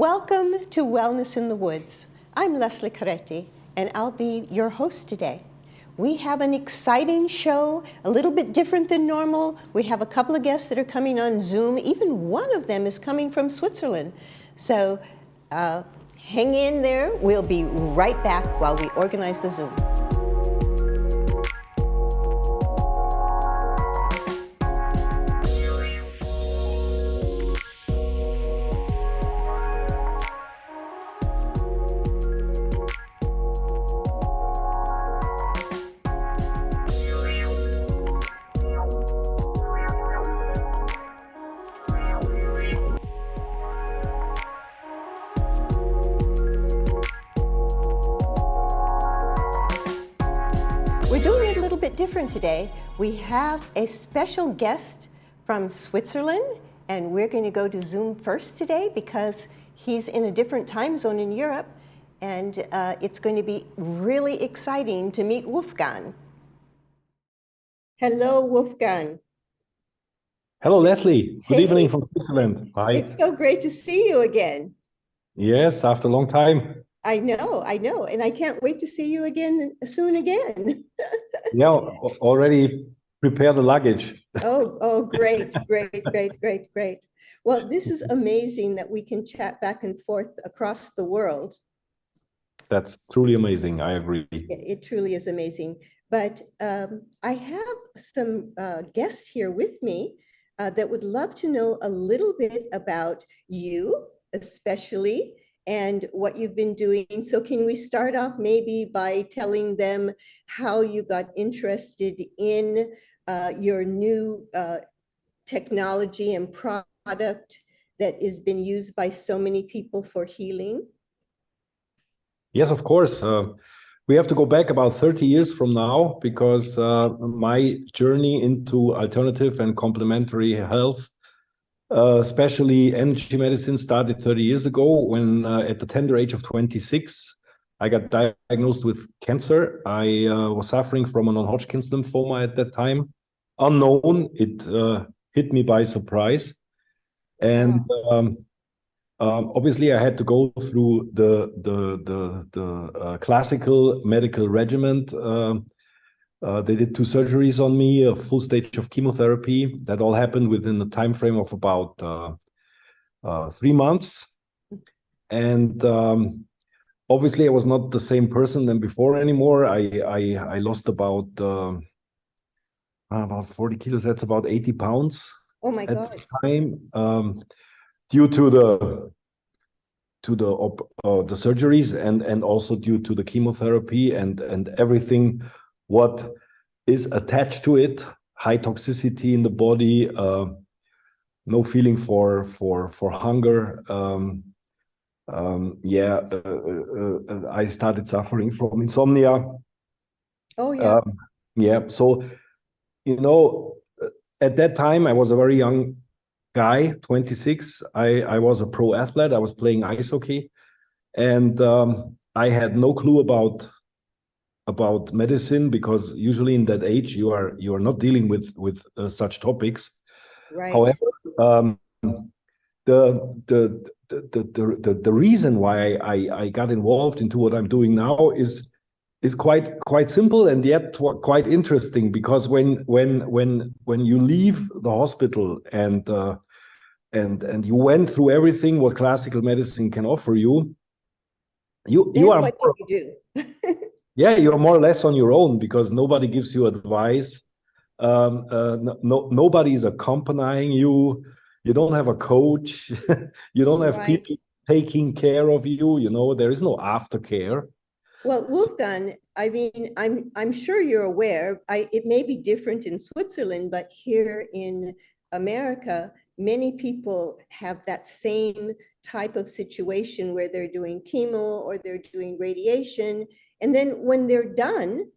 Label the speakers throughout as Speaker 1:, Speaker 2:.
Speaker 1: Welcome to Wellness in the Woods. I'm Leslie Caretti, and I'll be your host today. We have an exciting show, a little bit different than normal. We have a couple of guests that are coming on Zoom. Even one of them is coming from Switzerland. So hang in there. We'll be right back while we organize the Zoom. We're doing it a little bit different today. We have a special guest from Switzerland, and we're going to go to Zoom first today because he's in a different time zone in Europe, and it's going to be really exciting to meet Wolfgang. Hello, Wolfgang.
Speaker 2: Hello, Leslie. Good
Speaker 1: Hey.
Speaker 2: evening from Switzerland. Hi.
Speaker 1: It's so great to see you again.
Speaker 2: Yes, after a long time.
Speaker 1: I know, and I can't wait to see you again soon again.
Speaker 2: Yeah, already prepare the luggage.
Speaker 1: Oh, great. Well, this is amazing that we can chat back and forth across the world.
Speaker 2: That's truly amazing. I agree.
Speaker 1: It truly is amazing. But I have some guests here with me that would love to know a little bit about you, especially, and what you've been doing. So can we start off maybe by telling them how you got interested in your new technology and product that has been used by so many people for healing?
Speaker 2: Yes, of course. We have to go back about 30 years from now because my journey into alternative and complementary health, especially energy medicine, started 30 years ago when at the tender age of 26, I got diagnosed with cancer. I was suffering from a non-Hodgkin's lymphoma at that time. Unknown, it hit me by surprise. And obviously I had to go through the classical medical regimen. They did 2 surgeries on me, a full stage of chemotherapy. That all happened within a time frame of about 3 months. And obviously I was not the same person than before anymore. I lost about 40 kilos. That's about 80 pounds.
Speaker 1: Oh my God.
Speaker 2: At the time, due to the surgeries and also due to the chemotherapy and everything what is attached to it, high toxicity in the body, no feeling for hunger. I started suffering from insomnia.
Speaker 1: Oh yeah.
Speaker 2: So, at that time I was a very young guy, 26. I was a pro athlete. I was playing ice hockey, and I had no clue about medicine because usually in that age you are not dealing with such topics.
Speaker 1: Right.
Speaker 2: However, the reason why I got involved into what I'm doing now is quite simple and yet quite interesting, because when you leave the hospital and you went through everything what classical medicine can offer you, you are
Speaker 1: what do you do?
Speaker 2: yeah, you're more or less on your own because nobody gives you advice. Nobody is accompanying you. You don't have a coach. You don't have people taking care of you. There is no aftercare.
Speaker 1: Well, Wolfgang, I mean, I'm sure you're aware. It may be different in Switzerland, but here in America, many people have that same type of situation where they're doing chemo or they're doing radiation. And then when they're done,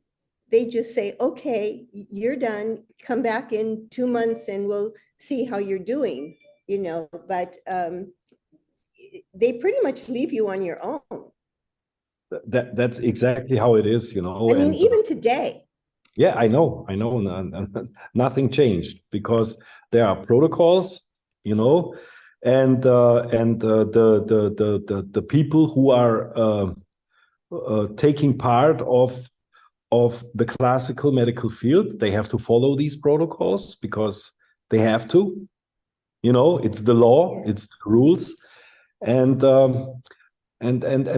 Speaker 1: they just say, okay, you're done. Come back in 2 months and we'll see how you're doing, but they pretty much leave you on your own.
Speaker 2: That's exactly how it is,
Speaker 1: I mean, even today.
Speaker 2: Yeah, I know. Nothing changed because there are protocols, the people who are taking part of the classical medical field, they have to follow these protocols because they have to. You know, it's the law, it's the rules, and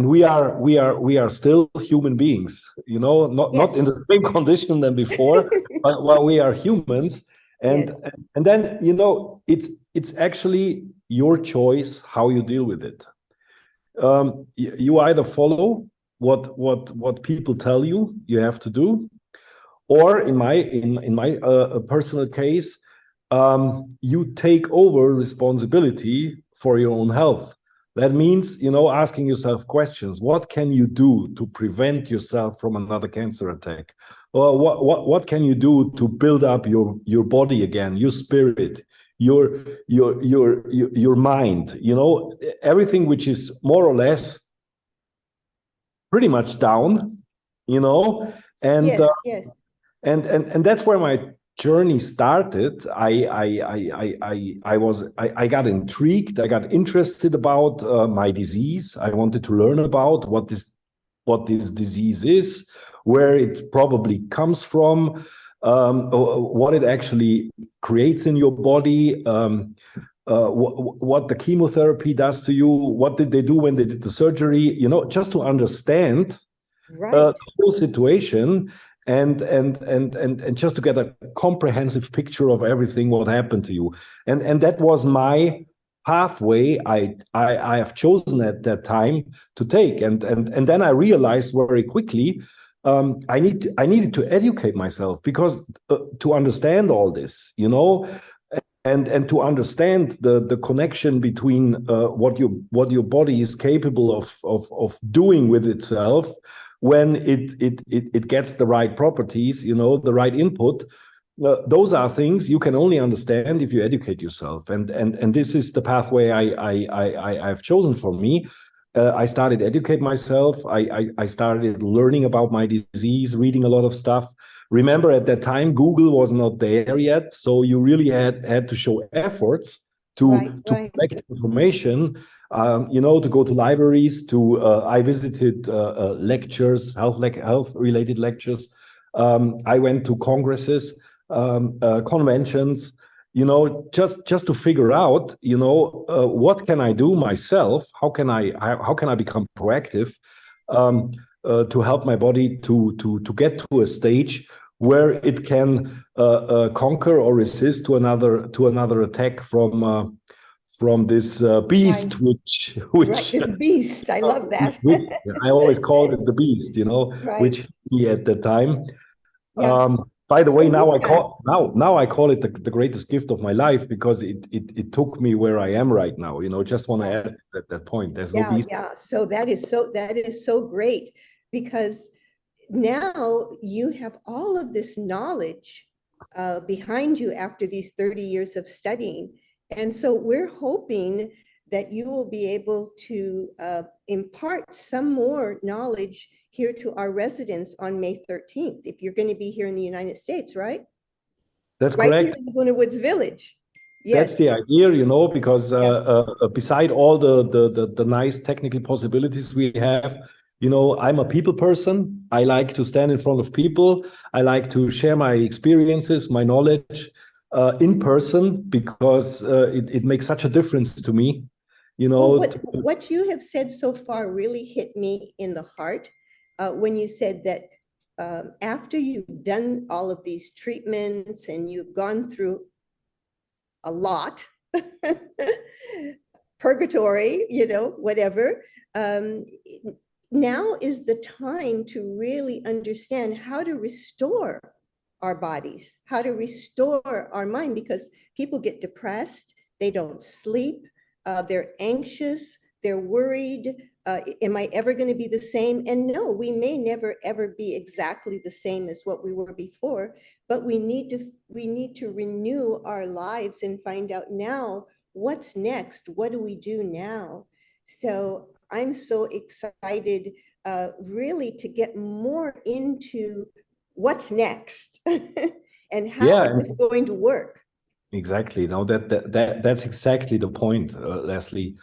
Speaker 2: we are still human beings. You know, not in the same condition than before, but while we are humans, and then, you know, it's actually your choice how you deal with it. You either follow what people tell you have to do, or in my personal case, you take over responsibility for your own health. That means, you know, asking yourself questions. What can you do to prevent yourself from another cancer attack? Or what can you do to build up your body again, your spirit, your mind? You know, everything which is more or less pretty much down. You know, and that's where my journey started. I got intrigued. I got interested about my disease. I wanted to learn about what this disease is, where it probably comes from, what it actually creates in your body, what the chemotherapy does to you, what did they do when they did the surgery, you know, just to understand the whole situation. And just to get a comprehensive picture of everything what happened to you, and that was my pathway I have chosen at that time to take, and then I realized very quickly I needed to educate myself, because to understand all this, you know, and to understand the connection between what your body is capable of doing with itself when it gets the right properties, you know, the right input. Those are things you can only understand if you educate yourself, and this is the pathway I've chosen for me. I started educate myself. I started learning about my disease, reading a lot of stuff. Remember, at that time, Google was not there yet, so you really had to show efforts to collect information. You know, to go to libraries. I visited lectures, health-related lectures. I went to congresses, conventions. You know, just to figure out, you know, what can I do myself? How can I become proactive to help my body to get to a stage where it can conquer or resist to another attack from this beast, which
Speaker 1: this beast. I love that.
Speaker 2: I always called it the beast, you know, which he at the time. By the way, now I call it the greatest gift of my life, because it took me where I am right now. You know, just want to add at that point. There's no beast.
Speaker 1: So that is so great, because now you have all of this knowledge behind you after these 30 years of studying. And so we're hoping that you will be able to impart some more knowledge here to our residents on May 13th, if you're going to be here in the United States, right?
Speaker 2: That's correct.
Speaker 1: Here in Laguna Woods Village.
Speaker 2: That's the idea, you know, because beside all the nice technical possibilities we have, you know, I'm a people person. I like to stand in front of people. I like to share my experiences, my knowledge in person, because it makes such a difference to me. You know,
Speaker 1: what you have said so far really hit me in the heart when you said that after you've done all of these treatments and you've gone through a lot, purgatory, you know, whatever, now is the time to really understand how to restore our bodies, how to restore our mind, because people get depressed, they don't sleep, they're anxious, they're worried. Am I ever going to be the same? And no, we may never ever be exactly the same as what we were before, but we need to renew our lives and find out now what's next. What do we do now? So I'm so excited really to get more into what's next and how is this going to work.
Speaker 2: Exactly. No, that's exactly the point, Leslie.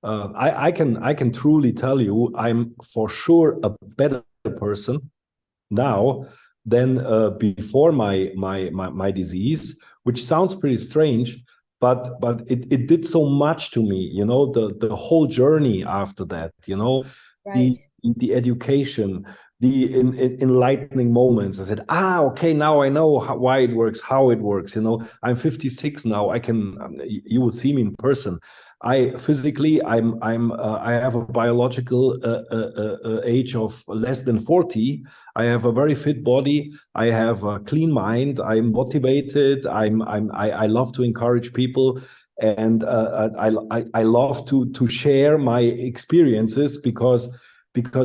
Speaker 2: I can truly tell you, I'm for sure a better person now than before my disease, which sounds pretty strange, but it did so much to me. The whole journey after that.
Speaker 1: Right.
Speaker 2: The the education, the enlightening moments. I said, okay, now I know why it works, how it works. I'm 56 now. I can. You will see me in person. I physically, I have a biological age of less than 40. I have a very fit body. I have a clean mind. I'm motivated. I love to encourage people, and I love to share my experiences because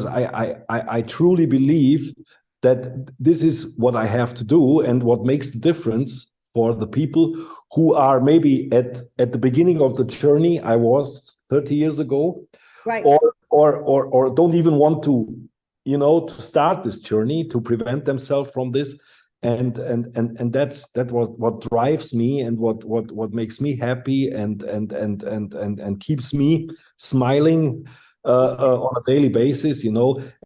Speaker 2: I truly believe that this is what I have to do and what makes the difference for the people who are maybe at the beginning of the journey I was 30 years ago,
Speaker 1: Right.
Speaker 2: or don't even want to start this journey, to prevent themselves from this. And that's what drives me, and what makes me happy, and keeps me smiling on a daily basis.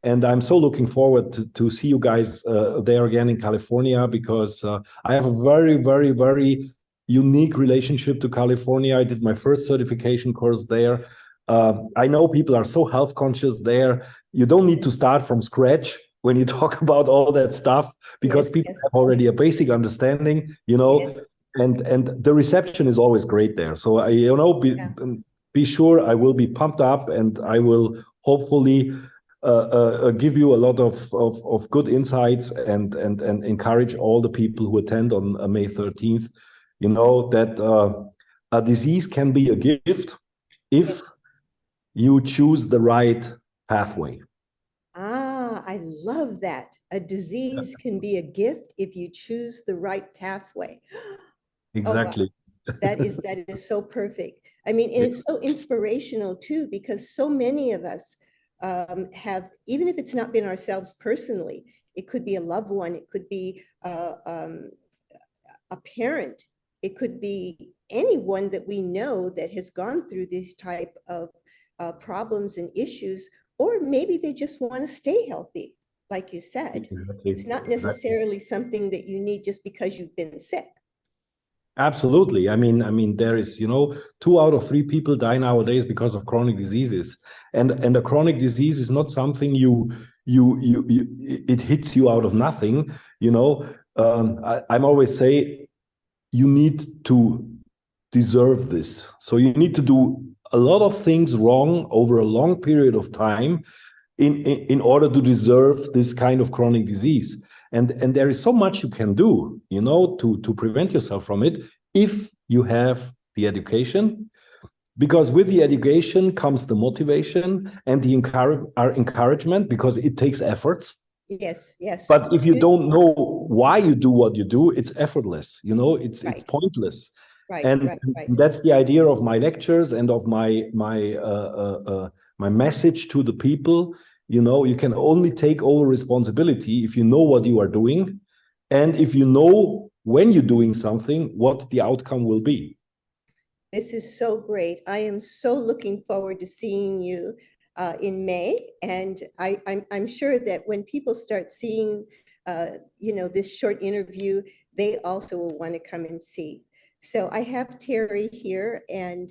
Speaker 2: And I'm so looking forward to see you guys there again in California, because I have a very, very, very unique relationship to California. I did my first certification course there. I know people are so health conscious there. You don't need to start from scratch when you talk about all that stuff, because
Speaker 1: Yes,
Speaker 2: people
Speaker 1: yes,
Speaker 2: have already a basic understanding,
Speaker 1: yes.
Speaker 2: and the reception is always great there. So
Speaker 1: Yeah.
Speaker 2: be sure I will be pumped up, and I will hopefully give you a lot of good insights, and encourage all the people who attend on May 13th, that a disease can be a gift if you choose the right pathway.
Speaker 1: I love that. A disease can be a gift if you choose the right pathway. Oh, wow.
Speaker 2: Exactly.
Speaker 1: That is so perfect. I mean, and it's so inspirational too, because so many of us have, even if it's not been ourselves personally, it could be a loved one, it could be a parent, it could be anyone that we know that has gone through these type of problems and issues, or maybe they just want to stay healthy. Like you said, it's not
Speaker 2: Exactly.
Speaker 1: necessarily something that you need just because you've been sick.
Speaker 2: Absolutely. I mean, there is, 2 out of 3 people die nowadays because of chronic diseases, and a chronic disease is not something it hits you out of nothing. I'm always say you need to deserve this. So you need to do a lot of things wrong over a long period of time in order to deserve this kind of chronic disease. And there is so much you can do, to prevent yourself from it, if you have the education. Because with the education comes the motivation and the encouragement, because it takes efforts.
Speaker 1: Yes, yes.
Speaker 2: But if you don't know why you do what you do, it's effortless. It's
Speaker 1: Right,
Speaker 2: pointless.
Speaker 1: right,
Speaker 2: And
Speaker 1: right, right.
Speaker 2: that's the idea of my lectures and of my message to the people. You can only take over responsibility if you know what you are doing, and if you know when you're doing something, what the outcome will be.
Speaker 1: This is so great. I am so looking forward to seeing you in May. And I'm sure that when people start seeing, this short interview, they also will want to come and see. So I have Terry here, and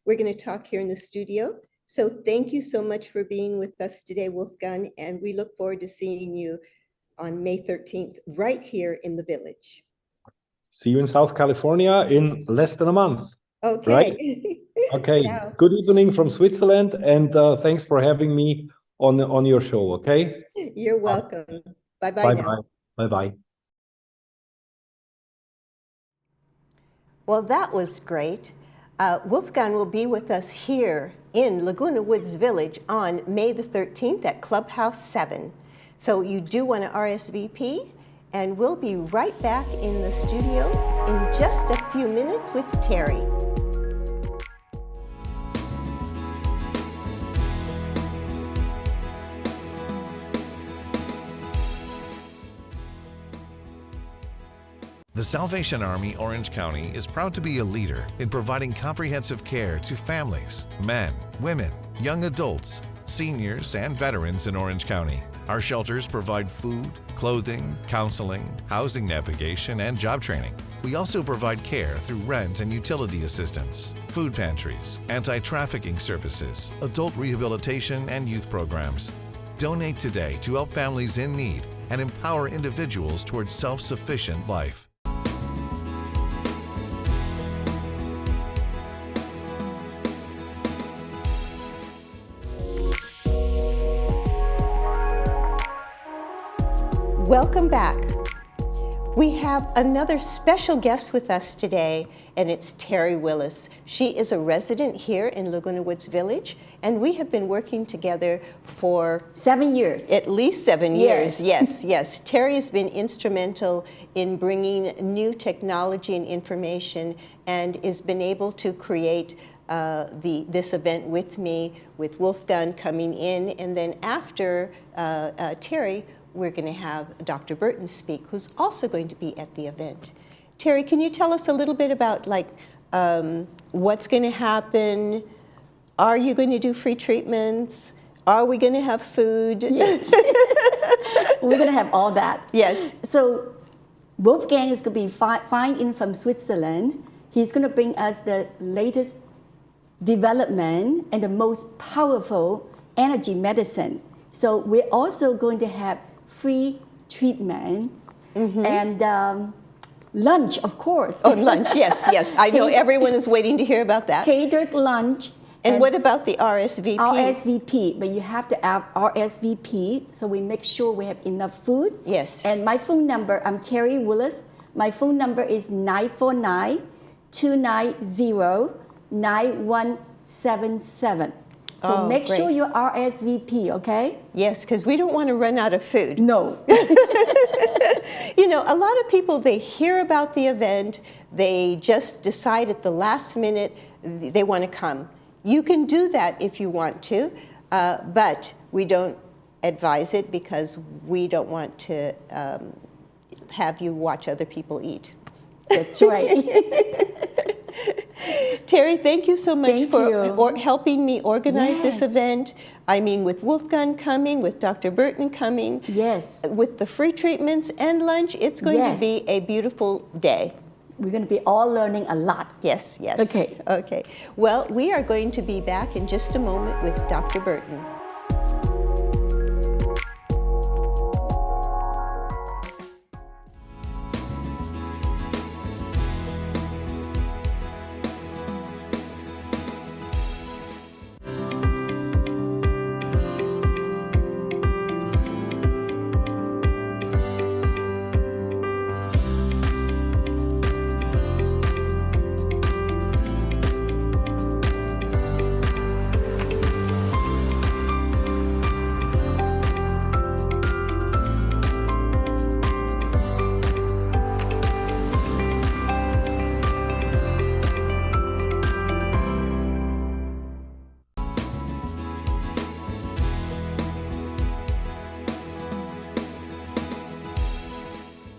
Speaker 1: we're going to talk here in the studio. So thank you so much for being with us today, Wolfgang, and we look forward to seeing you on May 13th, right here in the village.
Speaker 2: See you in South California in less than a month. Right?
Speaker 1: Okay.
Speaker 2: Okay.
Speaker 1: Ciao.
Speaker 2: Good evening from Switzerland, and thanks for having me on your show. Okay.
Speaker 1: You're welcome. Bye-bye
Speaker 2: Bye
Speaker 1: now.
Speaker 2: bye. Bye bye.
Speaker 1: Well, that was great. Wolfgang will be with us here in Laguna Woods Village on May the 13th at Clubhouse 7. So you do want to RSVP, and we'll be right back in the studio in just a few minutes with Terry.
Speaker 3: The The Salvation Army Orange County is proud to be a leader in providing comprehensive care to families, men, women, young adults, seniors, and veterans in Orange County. Our shelters provide food, clothing, counseling, housing navigation, and job training. We also provide care through rent and utility assistance, food pantries, anti-trafficking services, adult rehabilitation, and youth programs. Donate today to help families in need and empower individuals towards self-sufficient life.
Speaker 1: Welcome back. We have another special guest with us today, and it's Terry Willis. She is a resident here in Laguna Woods Village, and we have been working together for
Speaker 4: 7 years.
Speaker 1: at least 7 years.
Speaker 4: Yes.
Speaker 1: Yes. Terry has been instrumental in bringing new technology and information, and has been able to create this event with me, with Wolfgang coming in, and then after Terry, we're going to have Dr. Burton speak, who's also going to be at the event. Terry, can you tell us a little bit about what's going to happen? Are you going to do free treatments? Are we going to have food?
Speaker 4: Yes. We're going to have all that.
Speaker 1: Yes.
Speaker 4: So Wolfgang is going to be flying in from Switzerland. He's going to bring us the latest development and the most powerful energy medicine. So we're also going to have free treatment and lunch, of course.
Speaker 1: Oh, lunch, yes. I know everyone is waiting to hear about that.
Speaker 4: Catered lunch.
Speaker 1: And what about the RSVP?
Speaker 4: RSVP, but you have to have RSVP, so we make sure we have enough food.
Speaker 1: Yes.
Speaker 4: And my phone number, I'm Terry Willis. My phone number is 949-290-9177. So make sure you RSVP, okay?
Speaker 1: Yes, because we don't want to run out of food.
Speaker 4: No.
Speaker 1: You know, a lot of people, they hear about the event, they just decide at the last minute they want to come. You can do that if you want to, but we don't advise it because we don't want to have you watch other people eat.
Speaker 4: That's right.
Speaker 1: Terry, thank you so much for helping me organize this
Speaker 4: Yes.
Speaker 1: event. I mean, with Wolfgang coming, with Dr. Burton coming,
Speaker 4: Yes.
Speaker 1: with the free treatments and lunch, it's going to be a beautiful day.
Speaker 4: We're going to be all learning a lot.
Speaker 1: Yes.
Speaker 4: Okay.
Speaker 1: Okay. Well, we are going to be back in just a moment with Dr. Burton.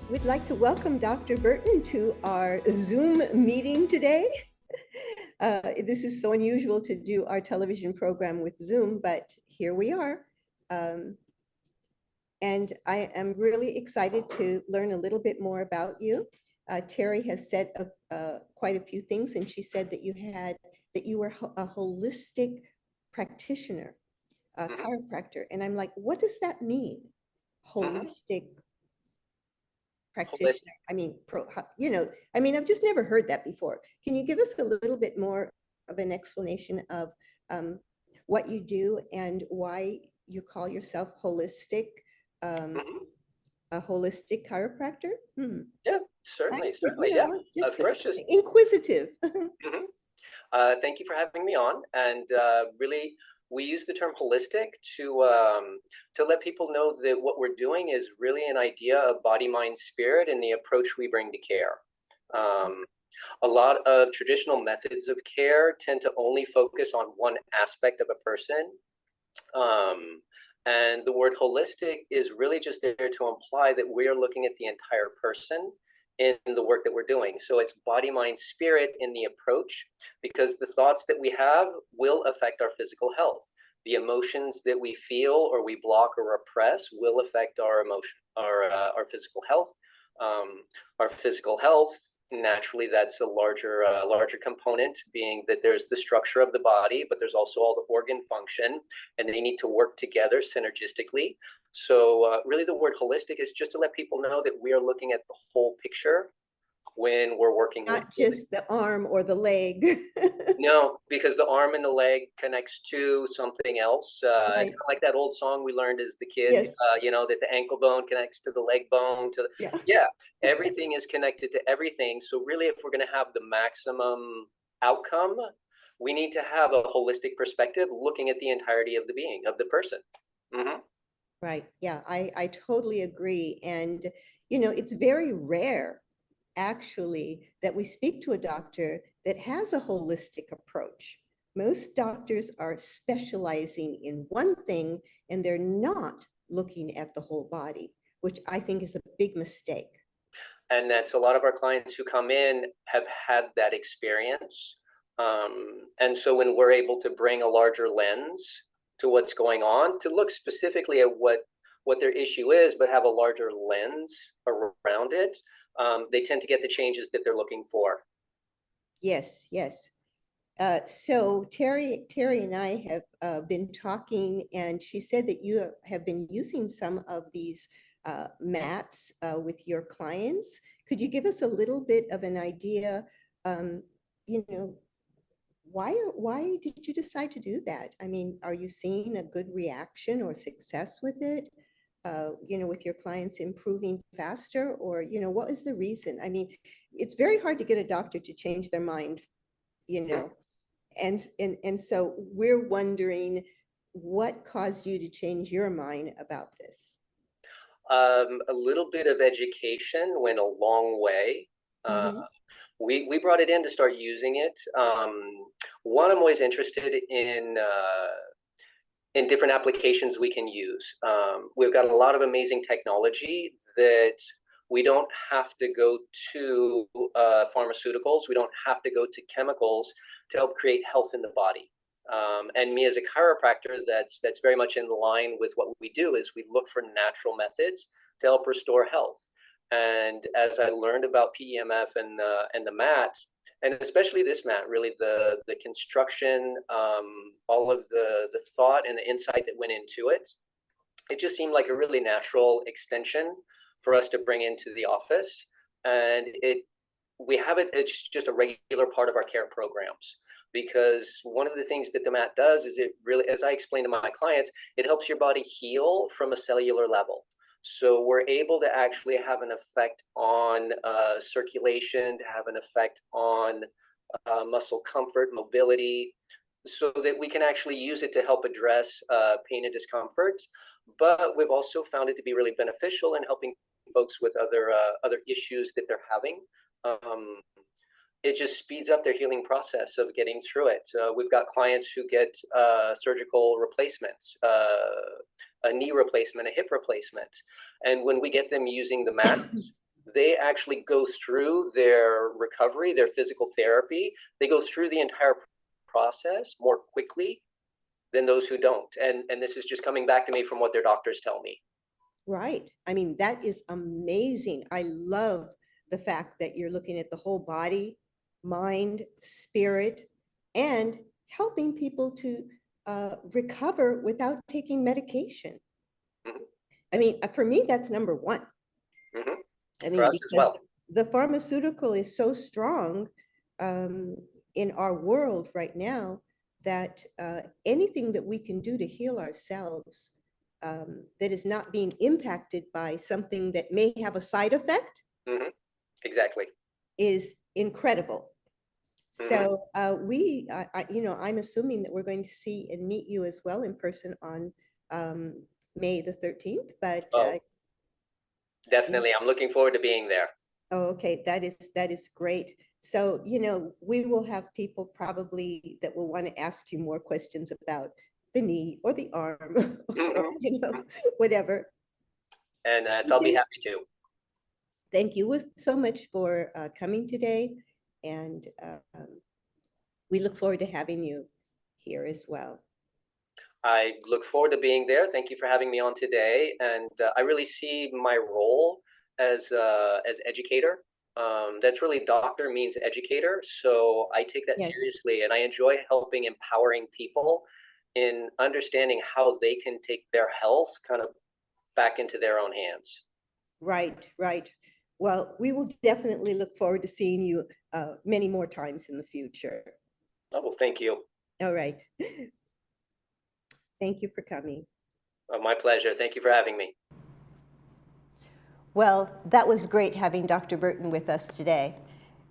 Speaker 1: We'd like to welcome Dr. Burton to our Zoom meeting today. This is so unusual to do our television program with Zoom, but here we are. And I am really excited to learn a little bit more about you. Terry has said quite a few things, and she said that you were a holistic practitioner, a chiropractor. And I'm like, what does that mean? Holistic practitioner. I mean, I've just never heard that before. Can you give us a little bit more of an explanation of what you do and why you call yourself holistic, a holistic chiropractor?
Speaker 5: Yeah, certainly.
Speaker 1: Just
Speaker 5: First,
Speaker 1: inquisitive.
Speaker 5: thank you for having me on. And really, we use the term holistic to let people know that what we're doing is really an idea of body, mind, spirit, and the approach we bring to care. A lot of traditional methods of care tend to only focus on one aspect of a person. And the word holistic is really just there to imply that we are looking at the entire person in the work that we're doing. So it's body, mind, spirit in the approach, because the thoughts that we have will affect our physical health. The emotions that we feel or we block or repress will affect our emotion, our physical health. Our physical health, naturally, that's a larger component, being that there's the structure of the body, but there's also all the organ function, and they need to work together synergistically. So really the word holistic is just to let people know that we are looking at the whole picture when we're working with
Speaker 1: Not just the arm or the leg.
Speaker 5: no, because the arm and the leg connects to something else. It's
Speaker 1: Right.
Speaker 5: kind of like that old song we learned as the kids,
Speaker 1: Yes.
Speaker 5: you know, that the ankle bone connects to the leg bone.
Speaker 1: Yeah.
Speaker 5: Yeah, everything is connected to everything. So really, if we're going to have the maximum outcome, we need to have a holistic perspective, looking at the entirety of the being, of the person. Mm-hmm.
Speaker 1: Right. Yeah, I totally agree. And, you know, it's very rare, actually, that we speak to a doctor that has a holistic approach. Most doctors are specializing in one thing and they're not looking at the whole body, which I think is a big mistake.
Speaker 5: And that's a lot of our clients who come in have had that experience. And so when we're able to bring a larger lens to what's going on, to look specifically at what their issue is, but have a larger lens around it, they tend to get the changes that they're looking for.
Speaker 1: Yes, yes. So Terry and I have been talking, and she said that you have been using some of these mats with your clients. Could you give us a little bit of an idea, you know, why did you decide to do that? I mean, are you seeing a good reaction or success with it? You know, with your clients improving faster, or, you know, what is the reason? I mean, it's very hard to get a doctor to change their mind, you know, and so we're wondering what caused you to change your mind about this?
Speaker 5: A little bit of education went a long way.
Speaker 1: Mhm.
Speaker 5: We brought it in to start using it. One, I'm always interested in different applications we can use. We've got a lot of amazing technology that we don't have to go to pharmaceuticals. We don't have to go to chemicals to help create health in the body. And me as a chiropractor, that's very much in line with what we do. Is we look for natural methods to help restore health. And as I learned about PEMF and the mat, and especially this mat, really the construction, all of the thought and the insight that went into it, it just seemed like a really natural extension for us to bring into the office. And it's just a regular part of our care programs, because one of the things that the mat does is it really, as I explain to my clients, it helps your body heal from a cellular level. So we're able to actually have an effect on circulation, to have an effect on muscle comfort, mobility, so that we can actually use it to help address pain and discomfort. But we've also found it to be really beneficial in helping folks with other issues that they're having. It just speeds up their healing process of getting through it. We've got clients who get surgical replacements, a knee replacement, a hip replacement. And when we get them using the mats, they actually go through their recovery, their physical therapy. They go through the entire process more quickly than those who don't. And this is just coming back to me from what their doctors tell me.
Speaker 1: Right. I mean, that is amazing. I love the fact that you're looking at the whole body, mind, spirit, and helping people to recover without taking medication.
Speaker 5: Mhm.
Speaker 1: I mean, for me, that's number one.
Speaker 5: Mhm.
Speaker 1: I
Speaker 5: For
Speaker 1: mean,
Speaker 5: us as
Speaker 1: because
Speaker 5: well.
Speaker 1: the pharmaceutical is so strong in our world right now that anything that we can do to heal ourselves that is not being impacted by something that may have a side effect
Speaker 5: Mhm. Exactly.
Speaker 1: is incredible.
Speaker 5: Mhm.
Speaker 1: So you know, I'm assuming that we're going to see and meet you as well in person on May the 13th, but
Speaker 5: Oh, definitely. I'm looking forward to being there.
Speaker 1: oh, okay, that is great. So, you know, we will have people probably that will want to ask you more questions about the knee or the arm or,
Speaker 5: Mhm.
Speaker 1: you know, whatever.
Speaker 5: And I'll be happy to.
Speaker 1: thank you so much for coming today. And we look forward to having you here as well.
Speaker 5: I look forward to being there. Thank you for having me on today. And I really see my role as educator. That's really doctor means educator. So I take that
Speaker 1: Yes.
Speaker 5: seriously, and I enjoy helping empowering people in understanding how they can take their health kind of back into their own hands.
Speaker 1: Right, right. Well, we will definitely look forward to seeing you many more times in the future.
Speaker 5: Oh, well, thank you.
Speaker 1: All right. Thank you for coming.
Speaker 5: My pleasure. Thank you for having me.
Speaker 1: Well, that was great having Dr. Burton with us today.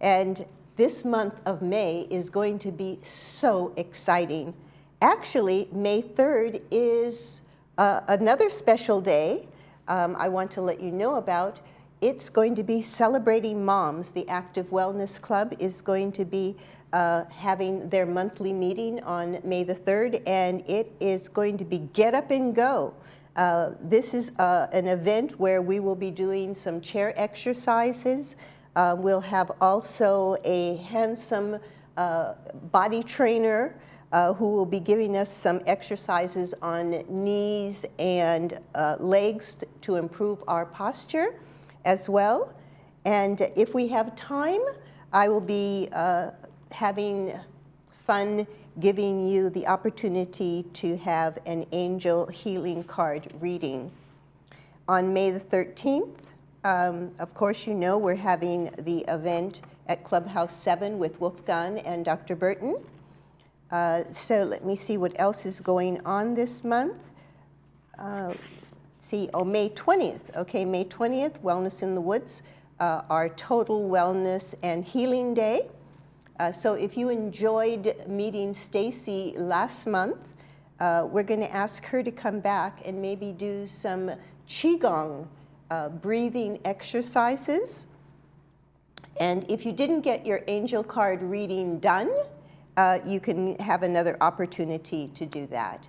Speaker 1: And this month of May is going to be so exciting. Actually, May 3rd is another special day I want to let you know about. It's going to be celebrating moms. The Active Wellness Club is going to be having their monthly meeting on May the 3rd, and it is going to be Get Up and Go. This is an event where we will be doing some chair exercises. We'll have also a handsome body trainer who will be giving us some exercises on knees and legs to improve our posture as well. And if we have time, I will be having fun giving you the opportunity to have an angel healing card reading. On May the 13th, of course, you know we're having the event at Clubhouse 7 with Wolfgang and Dr. Burton. So let me see what else is going on this month. May 20th. Okay, May 20th, Wellness in the Woods, our total wellness and healing day. So if you enjoyed meeting Stacy last month, we're going to ask her to come back and maybe do some Qigong breathing exercises. And if you didn't get your angel card reading done, you can have another opportunity to do that.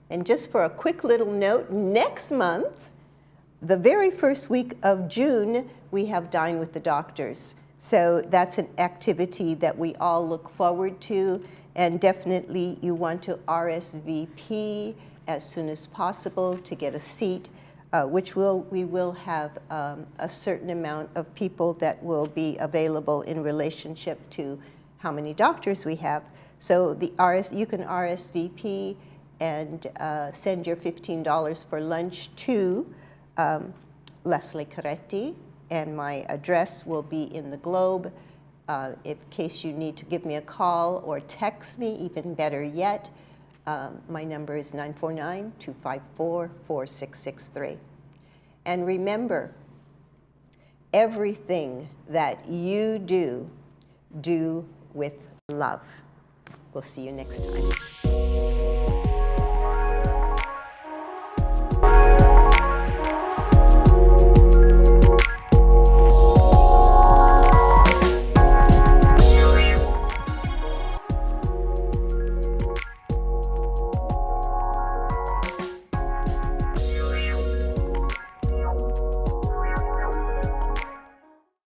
Speaker 1: And just for a quick little note, next month, the very first week of June, we have Dine with the Doctors. So that's an activity that we all look forward to, and definitely you want to RSVP as soon as possible to get a seat, we will have a certain amount of people that will be available in relationship to how many doctors we have. So you can RSVP and send your $15 for lunch to Leslie Caretti, and my address will be in the Globe. In case you need to give me a call or text me, even better yet, my number is 949-254-4663. And remember, everything that you do, do with love. We'll see you next time.